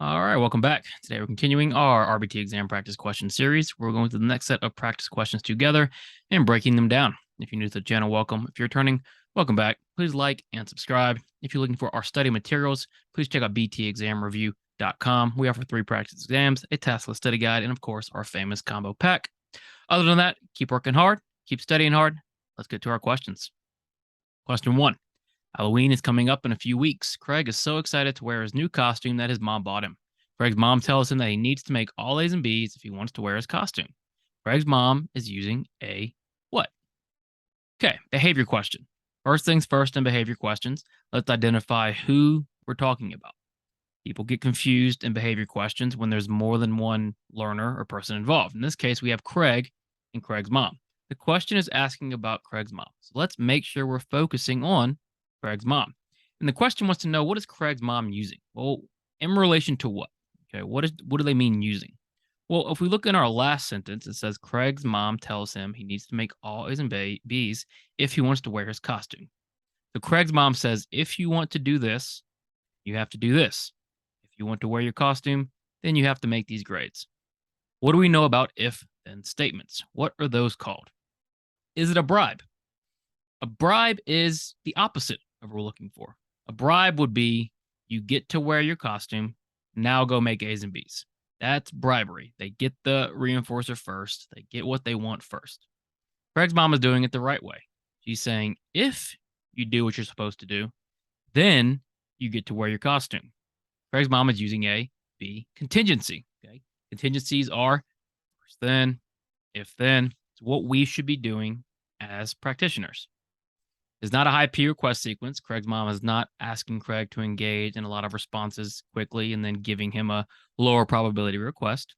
All right, welcome back. Today we're continuing our RBT exam practice question series. We're going through the next set of practice questions together and breaking them down. If you're new to the channel, welcome. If you're returning, welcome back. Please like and subscribe. If you're looking for our study materials, please check out btexamreview.com. We offer 3 practice exams, a taskless study guide, and of course, our famous combo pack. Other than that, keep working hard, keep studying hard. Let's get to our questions. Question 1. Halloween is coming up in a few weeks. Craig is so excited to wear his new costume that his mom bought him. Craig's mom tells him that he needs to make all A's and B's if he wants to wear his costume. Craig's mom is using a what? Okay, behavior question. First things first in behavior questions, let's identify who we're talking about. People get confused in behavior questions when there's more than one learner or person involved. In this case, we have Craig and Craig's mom. The question is asking about Craig's mom. So let's make sure we're focusing on Craig's mom. And the question wants to know, what is Craig's mom using? Well, in relation to what? Okay, what do they mean using? Well, if we look in our last sentence, it says Craig's mom tells him he needs to make all A's and B's if he wants to wear his costume. So Craig's mom says, if you want to do this, you have to do this. If you want to wear your costume, then you have to make these grades. What do we know about if-then statements? What are those called? Is it a bribe? A bribe is the opposite of what we're looking for. A bribe would be you get to wear your costume, now go make A's and B's. That's bribery. They get the reinforcer first. They get what they want first. Craig's mom is doing it the right way. She's saying, if you do what you're supposed to do, then you get to wear your costume. Craig's mom is using a B contingency. Okay. Contingencies are first then, if then. It's what we should be doing as practitioners. It's not a high P request sequence. Craig's mom is not asking Craig to engage in a lot of responses quickly and then giving him a lower probability request.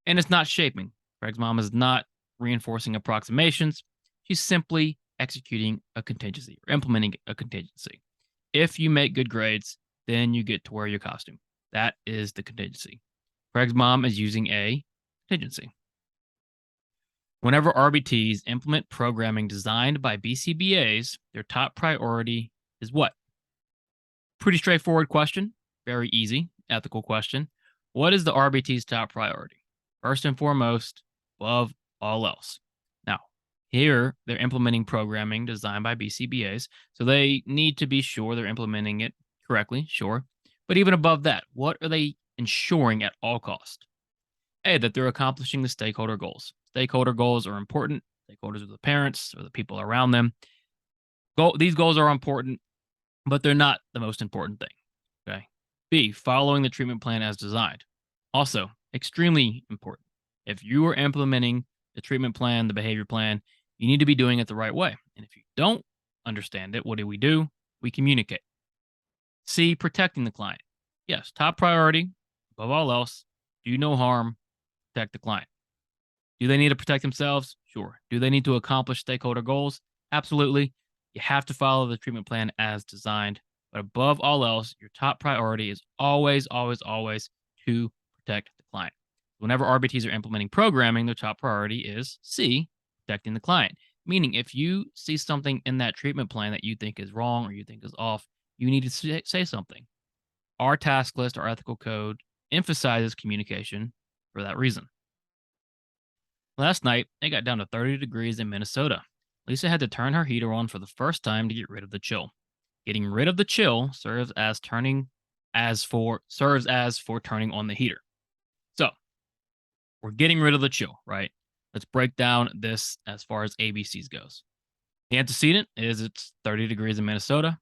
And it's not shaping. Craig's mom is not reinforcing approximations. She's simply executing a contingency or implementing a contingency. If you make good grades, then you get to wear your costume. That is the contingency. Craig's mom is using a contingency. Whenever RBTs implement programming designed by BCBAs, their top priority is what? Pretty straightforward question. Very easy, ethical question. What is the RBT's top priority? First and foremost, above all else. Now, here they're implementing programming designed by BCBAs, so they need to be sure they're implementing it correctly, sure. But even above that, what are they ensuring at all cost? A, that they're accomplishing the stakeholder goals. Stakeholder goals are important. Stakeholders are the parents or the people around them. These goals are important, but they're not the most important thing. Okay. B, following the treatment plan as designed. Also, extremely important. If you are implementing the treatment plan, the behavior plan, you need to be doing it the right way. And if you don't understand it, what do? We communicate. C, protecting the client. Yes, top priority, above all else, do no harm, protect the client. Do they need to protect themselves? Sure. Do they need to accomplish stakeholder goals? Absolutely. You have to follow the treatment plan as designed. But above all else, your top priority is always, always, always to protect the client. Whenever RBTs are implementing programming, their top priority is C, protecting the client. Meaning, if you see something in that treatment plan that you think is wrong or you think is off, you need to say something. Our task list, our ethical code, emphasizes communication for that reason. Last night, it got down to 30 degrees in Minnesota. Lisa had to turn her heater on for the first time to get rid of the chill. Getting rid of the chill serves as for turning on the heater. So, we're getting rid of the chill, right? Let's break down this as far as ABCs goes. The antecedent is it's 30 degrees in Minnesota.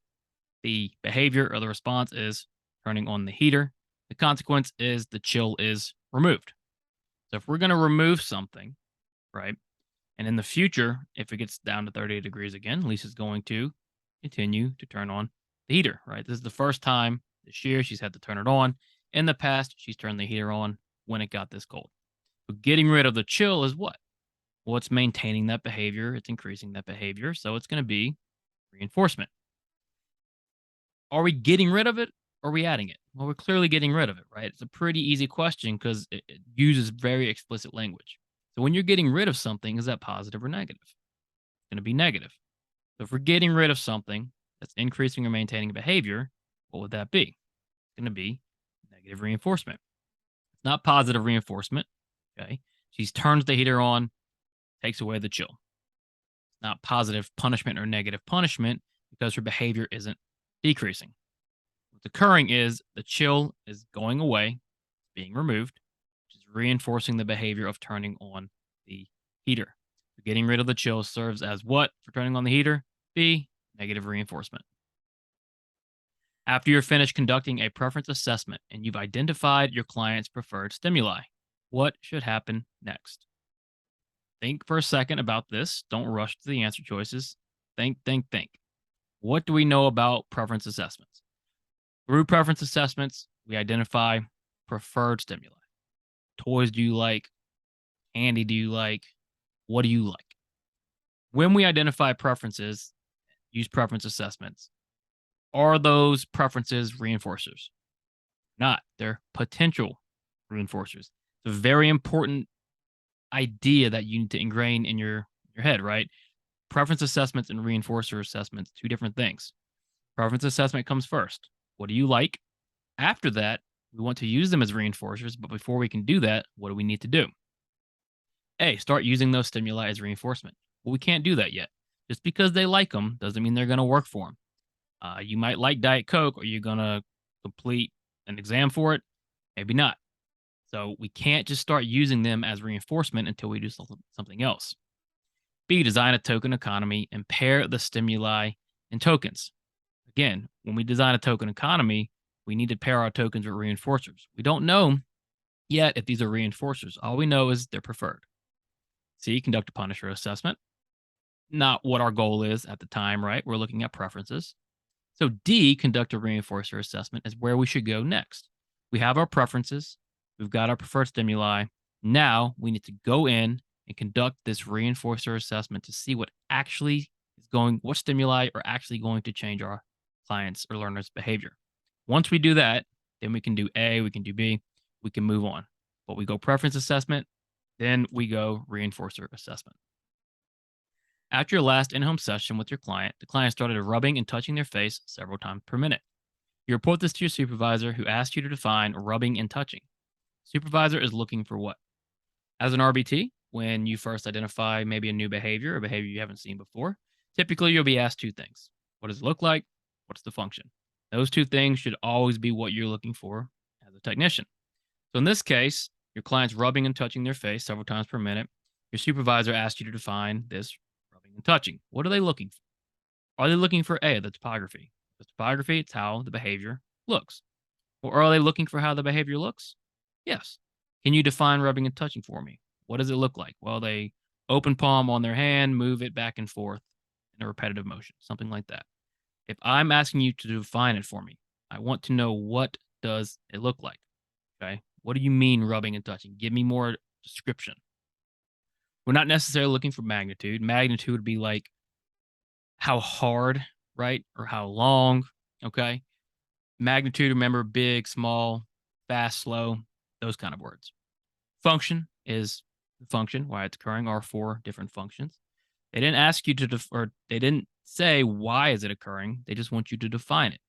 The behavior or the response is turning on the heater. The consequence is the chill is removed. So if we're going to remove something, right, and in the future, if it gets down to 38 degrees again, Lisa's going to continue to turn on the heater, right? This is the first time this year she's had to turn it on. In the past, she's turned the heater on when it got this cold. So getting rid of the chill is what? Well, it's maintaining that behavior. It's increasing that behavior. So it's going to be reinforcement. Are we getting rid of it or are we adding it? Well, we're clearly getting rid of it, right? It's a pretty easy question because it uses very explicit language. So when you're getting rid of something, is that positive or negative? It's going to be negative. So if we're getting rid of something that's increasing or maintaining behavior, what would that be? It's going to be negative reinforcement. It's not positive reinforcement. Okay. She turns the heater on, takes away the chill. It's not positive punishment or negative punishment because her behavior isn't decreasing. What's occurring is the chill is going away, being removed, which is reinforcing the behavior of turning on the heater. So getting rid of the chill serves as what for turning on the heater? B, negative reinforcement. After you're finished conducting a preference assessment and you've identified your client's preferred stimuli, what should happen next? Think for a second about this. Don't rush to the answer choices. Think. What do we know about preference assessments? Through preference assessments, we identify preferred stimuli. Toys do you like? Candy do you like? What do you like? When we identify preferences, use preference assessments, are those preferences reinforcers? Not. They're potential reinforcers. It's a very important idea that you need to ingrain in your head, right? Preference assessments and reinforcer assessments, two different things. Preference assessment comes first. What do you like? After that, we want to use them as reinforcers, but before we can do that, what do we need to do? A, start using those stimuli as reinforcement. Well, we can't do that yet. Just because they like them doesn't mean they're going to work for them. You might like Diet Coke. Are you going to complete an exam for it? Maybe not. So we can't just start using them as reinforcement until we do something else. B, design a token economy and pair the stimuli and tokens. Again, when we design a token economy, we need to pair our tokens with reinforcers. We don't know yet if these are reinforcers. All we know is they're preferred. C, conduct a punisher assessment. Not what our goal is at the time, right? We're looking at preferences. So D, conduct a reinforcer assessment, is where we should go next. We have our preferences. We've got our preferred stimuli. Now we need to go in and conduct this reinforcer assessment to see what stimuli are actually going to change our clients' or learners' behavior. Once we do that, then we can do A, we can do B, we can move on. But we go preference assessment, then we go reinforcer assessment. After your last in-home session with your client, the client started rubbing and touching their face several times per minute. You report this to your supervisor, who asked you to define rubbing and touching. Supervisor is looking for what? As an RBT, when you first identify maybe a new behavior or behavior you haven't seen before, typically you'll be asked two things. What does it look like? What's the function? Those two things should always be what you're looking for as a technician. So in this case, your client's rubbing and touching their face several times per minute. Your supervisor asked you to define this rubbing and touching. What are they looking for? Are they looking for A, the topography? The topography, it's how the behavior looks. Or are they looking for how the behavior looks? Yes. Can you define rubbing and touching for me? What does it look like? Well, they open palm on their hand, move it back and forth in a repetitive motion, something like that. If I'm asking you to define it for me, I want to know, what does it look like? Okay. What do you mean rubbing and touching? Give me more description. We're not necessarily looking for magnitude. Magnitude would be like how hard, right? Or how long. Okay. Magnitude, remember, big, small, fast, slow, those kind of words. Function is the function, why it's occurring, are four different functions. They didn't ask you to, or they didn't say why is it occurring. They just want you to define it.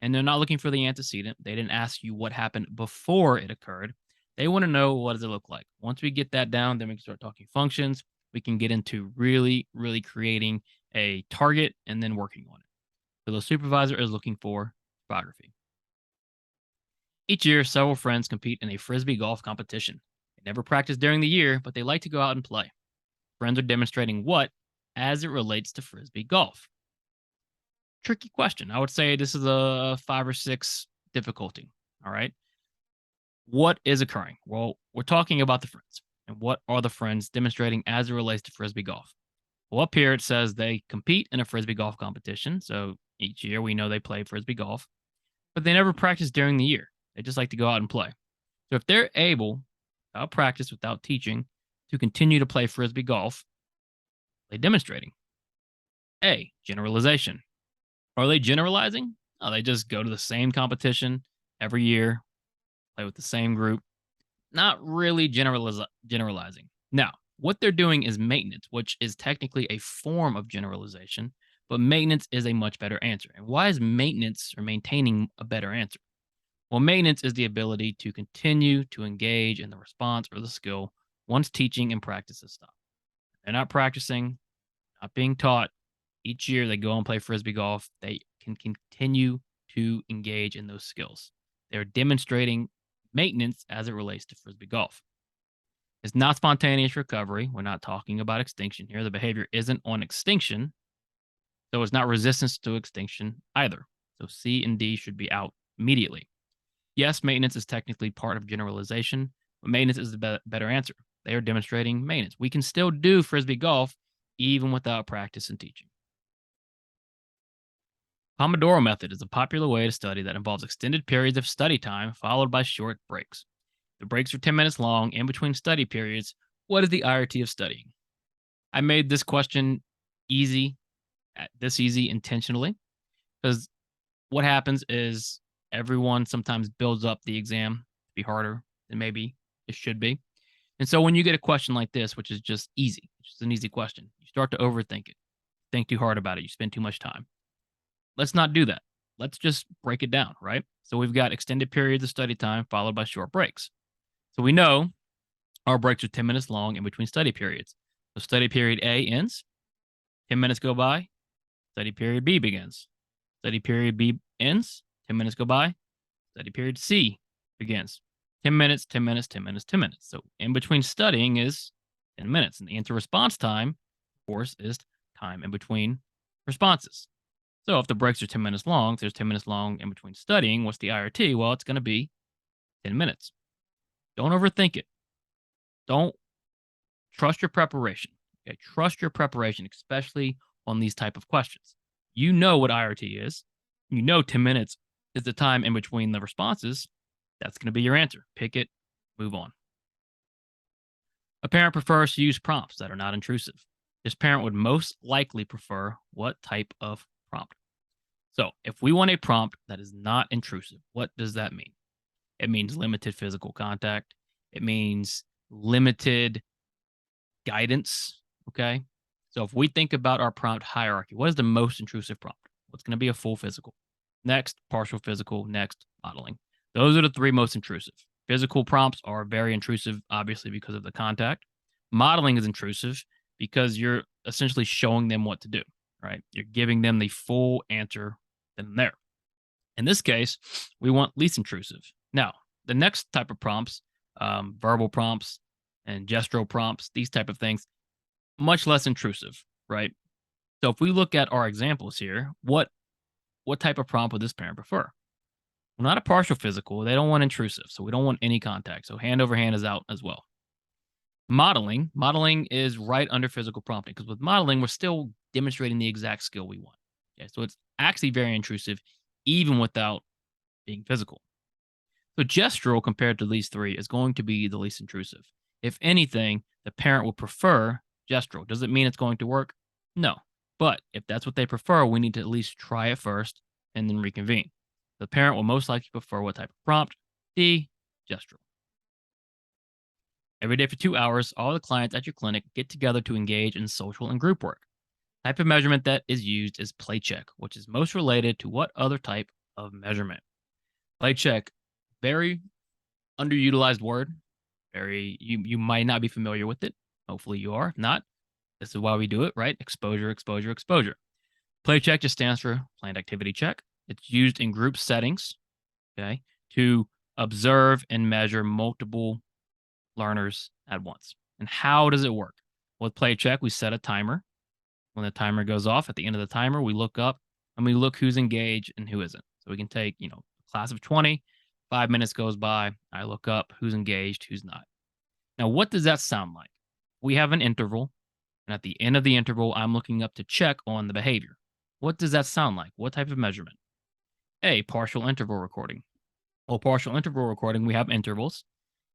And they're not looking for the antecedent. They didn't ask you what happened before it occurred. They want to know, what does it look like? Once we get that down, then we can start talking functions. We can get into really, really creating a target and then working on it. So the supervisor is looking for topography. Each year, several friends compete in a frisbee golf competition. They never practice during the year, but they like to go out and play. Friends are demonstrating what as it relates to frisbee golf? Tricky question. I would say this is a 5 or 6 difficulty. All right. What is occurring? Well, we're talking about the friends. And what are the friends demonstrating as it relates to frisbee golf? Well, up here it says they compete in a frisbee golf competition. So each year we know they play frisbee golf, but they never practice during the year. They just like to go out and play. So if they're able, without practice, without teaching, to continue to play frisbee golf, they're demonstrating. A, generalization. Are they generalizing? No, they just go to the same competition every year, play with the same group. Not really generalizing. Now, what they're doing is maintenance, which is technically a form of generalization, but maintenance is a much better answer. And why is maintenance or maintaining a better answer? Well, maintenance is the ability to continue to engage in the response or the skill once teaching and practice has stopped. They're not practicing, not being taught. Each year they go and play frisbee golf. They can continue to engage in those skills. They're demonstrating maintenance as it relates to frisbee golf. It's not spontaneous recovery. We're not talking about extinction here. The behavior isn't on extinction, so it's not resistance to extinction either. So C and D should be out immediately. Yes, maintenance is technically part of generalization, but maintenance is the better answer. They are demonstrating maintenance. We can still do frisbee golf even without practice and teaching. Pomodoro method is a popular way to study that involves extended periods of study time followed by short breaks. The breaks are 10 minutes long in between study periods. What is the IRT of studying? I made this question easy, this easy intentionally, because what happens is everyone sometimes builds up the exam to be harder than maybe it should be. And so when you get a question like this, which is just easy, it's just an easy question, you start to overthink it, think too hard about it, you spend too much time. Let's not do that. Let's just break it down, right? So we've got extended periods of study time followed by short breaks. So we know our breaks are 10 minutes long in between study periods. So study period A ends, 10 minutes go by, study period B begins. Study period B ends, 10 minutes go by, study period C begins. 10 minutes, 10 minutes, 10 minutes, 10 minutes. So in between studying is 10 minutes. And the answer response time, of course, is time in between responses. So if the breaks are 10 minutes long, if there's 10 minutes long in between studying, what's the IRT? Well, it's going to be 10 minutes. Don't overthink it. Don't trust your preparation. Okay? Trust your preparation, especially on these type of questions. You know what IRT is. You know 10 minutes is the time in between the responses. That's going to be your answer. Pick it, move on. A parent prefers to use prompts that are not intrusive. This parent would most likely prefer what type of prompt? So, if we want a prompt that is not intrusive, what does that mean? It means limited physical contact. It means limited guidance. Okay. So, if we think about our prompt hierarchy, what is the most intrusive prompt? What's going to be a full physical? Next, partial physical. Next, modeling. Those are the three most intrusive. Physical prompts are very intrusive, obviously, because of the contact. Modeling is intrusive because you're essentially showing them what to do, right? You're giving them the full answer then and there. In this case, we want least intrusive. Now, the next type of prompts, verbal prompts and gestural prompts, these type of things, much less intrusive, right? So if we look at our examples here, what type of prompt would this parent prefer? Well, not a partial physical. They don't want intrusive, so we don't want any contact. So hand over hand is out as well. Modeling is right under physical prompting because with modeling, we're still demonstrating the exact skill we want. Okay, so it's actually very intrusive, even without being physical. So gestural compared to these three is going to be the least intrusive. If anything, the parent will prefer gestural. Does it mean it's going to work? No. But if that's what they prefer, we need to at least try it first and then reconvene. The parent will most likely prefer what type of prompt? D, gestural. Every day for 2 hours, all the clients at your clinic get together to engage in social and group work. Type of measurement that is used is play check, which is most related to what other type of measurement? Play check, very underutilized word. You might not be familiar with it. Hopefully you are. If not, this is why we do it, right? Exposure, exposure, exposure. Play check just stands for planned activity check. It's used in group settings, okay, to observe and measure multiple learners at once. And how does it work? With play check, we set a timer. When the timer goes off, at the end of the timer, we look up and we look who's engaged and who isn't. So we can take, a class of 20, 5 minutes goes by, I look up who's engaged, who's not. Now, what does that sound like? We have an interval, and at the end of the interval, I'm looking up to check on the behavior. What does that sound like? What type of measurement? A, partial interval recording. Well, partial interval recording, we have intervals,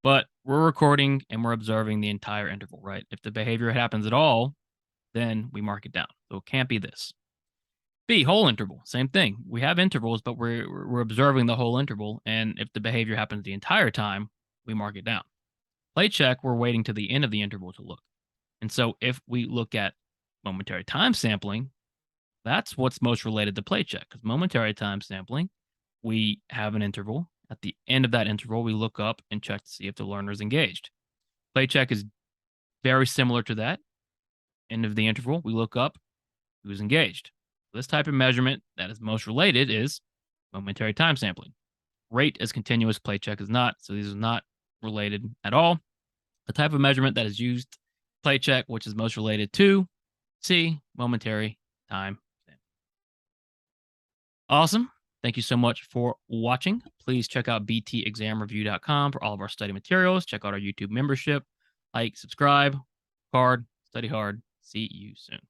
but we're recording and we're observing the entire interval, right? If the behavior happens at all, then we mark it down. So it can't be this. B, whole interval, same thing. We have intervals, but we're observing the whole interval, and if the behavior happens the entire time, we mark it down. Play check, we're waiting to the end of the interval to look. And so if we look at momentary time sampling, that's what's most related to play check, because momentary time sampling, we have an interval, At the end of that interval, we look up and check to see if the learner is engaged. Play check is very similar to that. End of the interval, we look up who's engaged. This type of measurement that is most related is momentary time sampling. Rate is continuous, play check is not, so these are not related at all. The type of measurement that is used, play check, which is most related to C, momentary time sampling. Awesome. Thank you so much for watching. Please check out btexamreview.com for all of our study materials. Check out our YouTube membership. Like, subscribe, hard, study hard. See you soon.